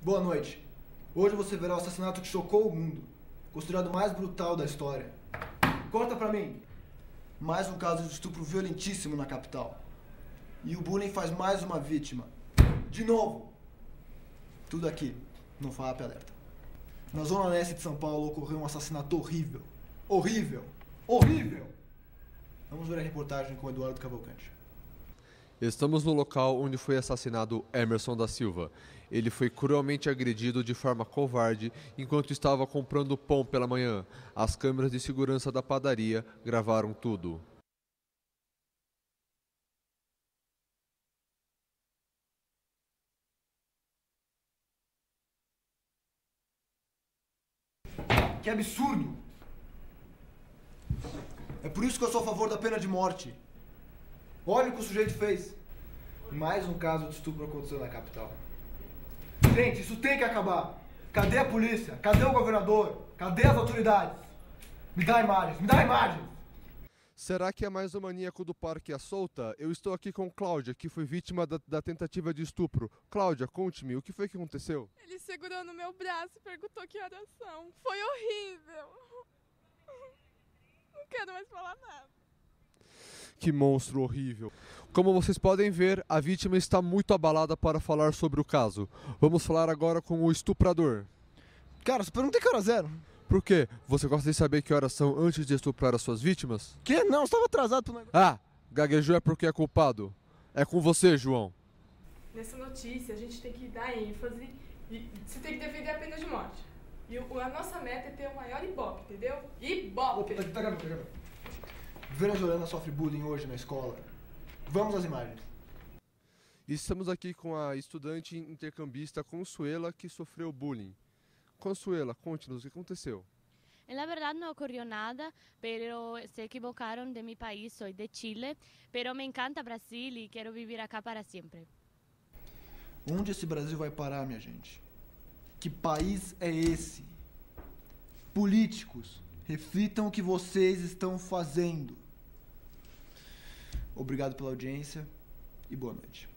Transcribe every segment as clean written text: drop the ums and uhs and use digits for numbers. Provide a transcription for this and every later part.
Boa noite. Hoje você verá o assassinato que chocou o mundo, considerado o mais brutal da história. Corta pra mim. Mais um caso de estupro violentíssimo na capital. E o bullying faz mais uma vítima. De novo. Tudo aqui, no FAP Alerta. Na zona leste de São Paulo ocorreu um assassinato horrível. Horrível! Horrível! Vamos ver a reportagem com o Eduardo Cavalcante. Estamos no local onde foi assassinado Emerson da Silva. Ele foi cruelmente agredido de forma covarde enquanto estava comprando pão pela manhã. As câmeras de segurança da padaria gravaram tudo. Que absurdo! É por isso que eu sou a favor da pena de morte. Olha o que o sujeito fez. Mais um caso de estupro aconteceu na capital. Gente, isso tem que acabar. Cadê a polícia? Cadê o governador? Cadê as autoridades? Me dá imagens, me dá imagens! Será que é mais um maníaco do parque à solta? Eu estou aqui com Cláudia, que foi vítima da tentativa de estupro. Cláudia, conte-me, o que foi que aconteceu? Ele segurou no meu braço e perguntou que horas são. Foi horrível. Não quero mais falar nada. Que monstro horrível. Como vocês podem ver, a vítima está muito abalada para falar sobre o caso. Vamos falar agora com o estuprador. Cara, você pergunta que horas eram? Por quê? Você gosta de saber que horas são antes de estuprar as suas vítimas? Que? Não, você estava atrasado pro negócio. Ah, gaguejou é porque é culpado. É com você, João. Nessa notícia, a gente tem que dar ênfase e você tem que defender a pena de morte. E a nossa meta é ter o maior ibope, entendeu? Ibope! Opa, tá gravando. Venezuelana sofre bullying hoje na escola. Vamos às imagens. Estamos aqui com a estudante intercambista Consuela, que sofreu bullying. Consuela, conte-nos o que aconteceu. En verdad no ocurrió nada, pero se equivocaron de mi país, soy de Chile, pero me encanta Brasil y quiero vivir acá para siempre. Onde esse Brasil vai parar, minha gente? Que país é esse? Políticos, reflitam o que vocês estão fazendo. Obrigado pela audiência e boa noite.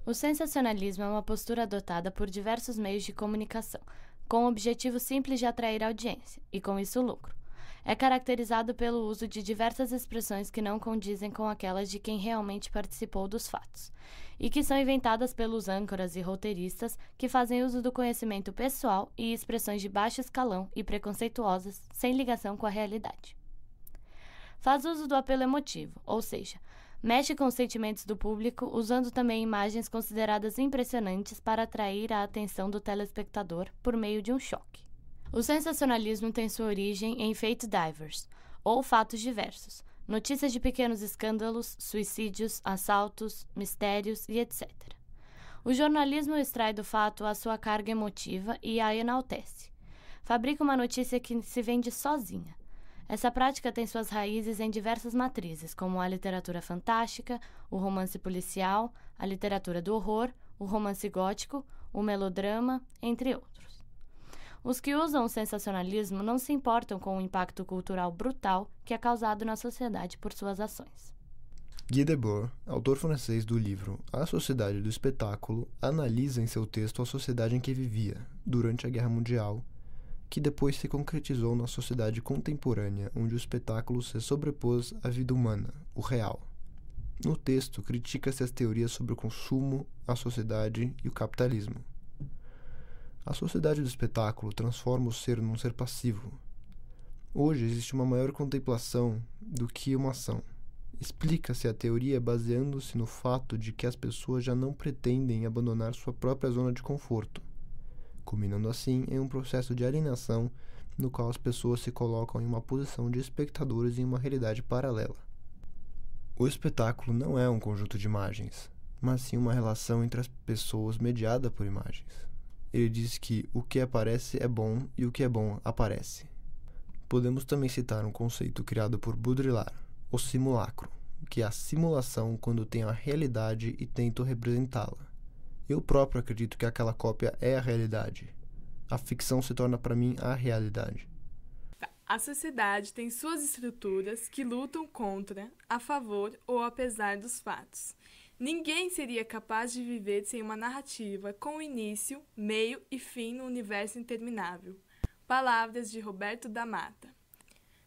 O sensacionalismo é uma postura adotada por diversos meios de comunicação, com o objetivo simples de atrair audiência, e com isso lucro. É caracterizado pelo uso de diversas expressões que não condizem com aquelas de quem realmente participou dos fatos, e que são inventadas pelos âncoras e roteiristas que fazem uso do conhecimento pessoal e expressões de baixo escalão e preconceituosas, sem ligação com a realidade. Faz uso do apelo emotivo, ou seja, mexe com os sentimentos do público, usando também imagens consideradas impressionantes para atrair a atenção do telespectador por meio de um choque. O sensacionalismo tem sua origem em fake divers, ou fatos diversos, notícias de pequenos escândalos, suicídios, assaltos, mistérios e etc. O jornalismo extrai do fato a sua carga emotiva e a enaltece. Fabrica uma notícia que se vende sozinha. Essa prática tem suas raízes em diversas matrizes, como a literatura fantástica, o romance policial, a literatura do horror, o romance gótico, o melodrama, entre outros. Os que usam o sensacionalismo não se importam com o impacto cultural brutal que é causado na sociedade por suas ações. Guy Debord, autor francês do livro A Sociedade do Espetáculo, analisa em seu texto a sociedade em que vivia, durante a Guerra Mundial, que depois se concretizou na sociedade contemporânea, onde o espetáculo se sobrepôs à vida humana, o real. No texto, critica-se as teorias sobre o consumo, a sociedade e o capitalismo. A sociedade do espetáculo transforma o ser num ser passivo. Hoje existe uma maior contemplação do que uma ação. Explica-se a teoria baseando-se no fato de que as pessoas já não pretendem abandonar sua própria zona de conforto, culminando assim em um processo de alienação no qual as pessoas se colocam em uma posição de espectadores em uma realidade paralela. O espetáculo não é um conjunto de imagens, mas sim uma relação entre as pessoas mediada por imagens. Ele diz que o que aparece é bom e o que é bom aparece. Podemos também citar um conceito criado por Baudrillard, o simulacro, que é a simulação quando tenho a realidade e tento representá-la. Eu próprio acredito que aquela cópia é a realidade. A ficção se torna para mim a realidade. A sociedade tem suas estruturas que lutam contra, a favor ou apesar dos fatos. Ninguém seria capaz de viver sem uma narrativa com início, meio e fim no universo interminável. Palavras de Roberto da Mata.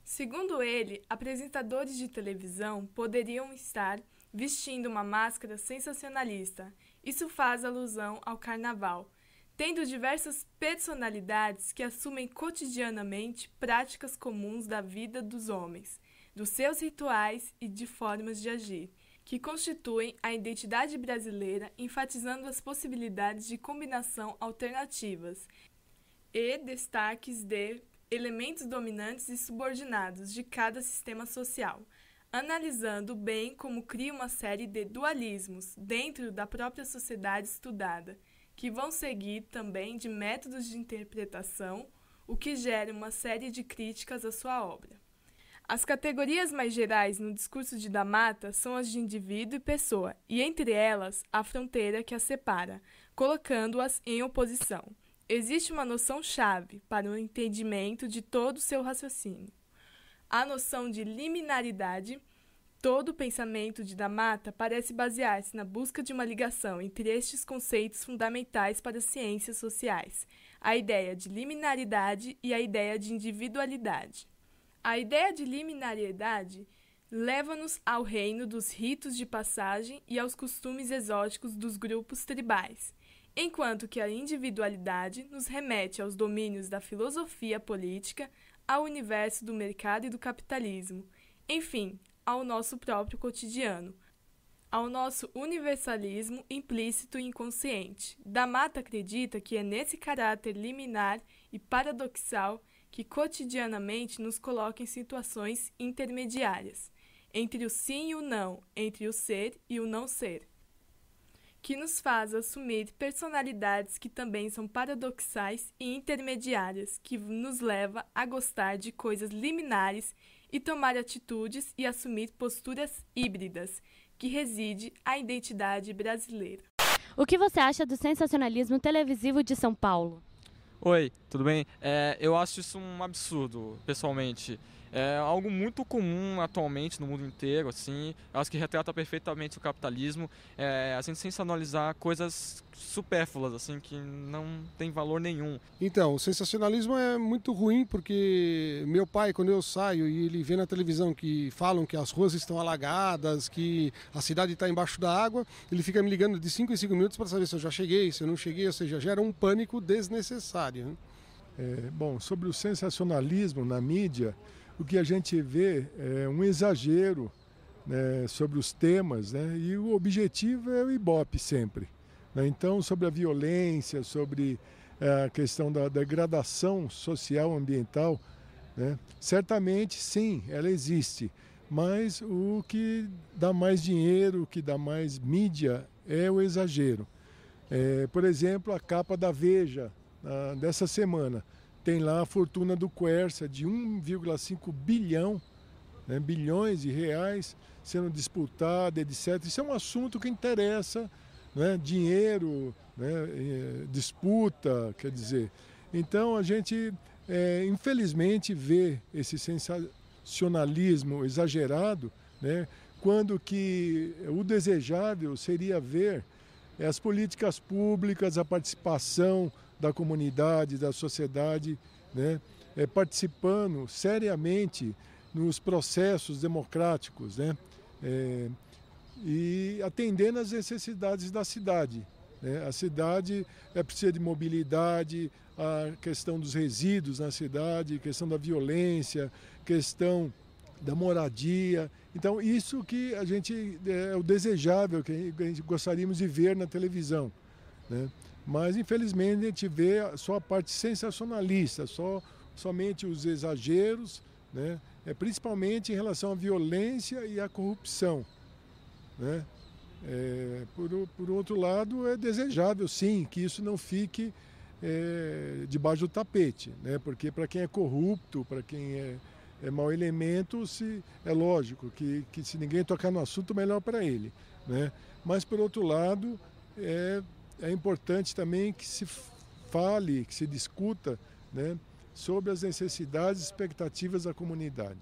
Segundo ele, apresentadores de televisão poderiam estar vestindo uma máscara sensacionalista. Isso faz alusão ao carnaval, tendo diversas personalidades que assumem cotidianamente práticas comuns da vida dos homens, dos seus rituais e de formas de agir, que constituem a identidade brasileira, enfatizando as possibilidades de combinação alternativas e destaques de elementos dominantes e subordinados de cada sistema social, analisando bem como cria uma série de dualismos dentro da própria sociedade estudada, que vão seguir também de métodos de interpretação, o que gera uma série de críticas à sua obra. As categorias mais gerais no discurso de da Mata são as de indivíduo e pessoa, e entre elas, a fronteira que as separa, colocando-as em oposição. Existe uma noção-chave para o entendimento de todo o seu raciocínio. A noção de liminaridade. Todo o pensamento de da Mata parece basear-se na busca de uma ligação entre estes conceitos fundamentais para as ciências sociais, a ideia de liminaridade e a ideia de individualidade. A ideia de liminaridade leva-nos ao reino dos ritos de passagem e aos costumes exóticos dos grupos tribais, enquanto que a individualidade nos remete aos domínios da filosofia política, ao universo do mercado e do capitalismo, enfim, ao nosso próprio cotidiano, ao nosso universalismo implícito e inconsciente. Da Mata acredita que é nesse caráter liminar e paradoxal que cotidianamente nos coloca em situações intermediárias, entre o sim e o não, entre o ser e o não ser, que nos faz assumir personalidades que também são paradoxais e intermediárias, que nos leva a gostar de coisas liminares e tomar atitudes e assumir posturas híbridas, que reside a identidade brasileira. O que você acha do sensacionalismo televisivo de São Paulo? Oi, tudo bem? Eu acho isso um absurdo, pessoalmente. É algo muito comum atualmente no mundo inteiro, assim. Eu acho que retrata perfeitamente o capitalismo. A gente sensacionalizar coisas supérfluas, assim, que não tem valor nenhum. Então, o sensacionalismo é muito ruim porque meu pai, quando eu saio e ele vê na televisão que falam que as ruas estão alagadas, que a cidade está embaixo da água, ele fica me ligando de 5 em 5 minutos para saber se eu já cheguei, se eu não cheguei, ou seja, gera um pânico desnecessário, né? Bom, sobre o sensacionalismo na mídia, o que a gente vê é um exagero, né, sobre os temas, né, e o objetivo é o Ibope sempre, né? Então, sobre a violência, sobre a questão da degradação social ambiental, né, certamente sim, ela existe, mas o que dá mais dinheiro, o que dá mais mídia é o exagero. Por exemplo, a capa da Veja dessa semana tem lá a fortuna do Quercia de 1,5 bilhão, né, bilhões de reais sendo disputada, etc. Isso é um assunto que interessa, né, dinheiro, né, disputa, quer dizer. Então a gente, infelizmente, vê esse sensacionalismo exagerado, né, quando que o desejável seria ver as políticas públicas, a participação da comunidade, da sociedade, né, participando seriamente nos processos democráticos, né, e atendendo às necessidades da cidade, né. A cidade precisa de mobilidade, a questão dos resíduos na cidade, questão da violência, questão da moradia. Então, isso que a gente é o desejável, que a gente gostaríamos de ver na televisão, né? Mas, infelizmente, a gente vê só a parte sensacionalista, somente os exageros, né? Principalmente em relação à violência e à corrupção, né? Por outro lado, é desejável, sim, que isso não fique debaixo do tapete, né? Porque para quem é corrupto, para quem é mau elemento, é lógico que se ninguém tocar no assunto, melhor para ele, né? Mas, por outro lado, é importante também que se fale, que se discuta, né, sobre as necessidades e expectativas da comunidade.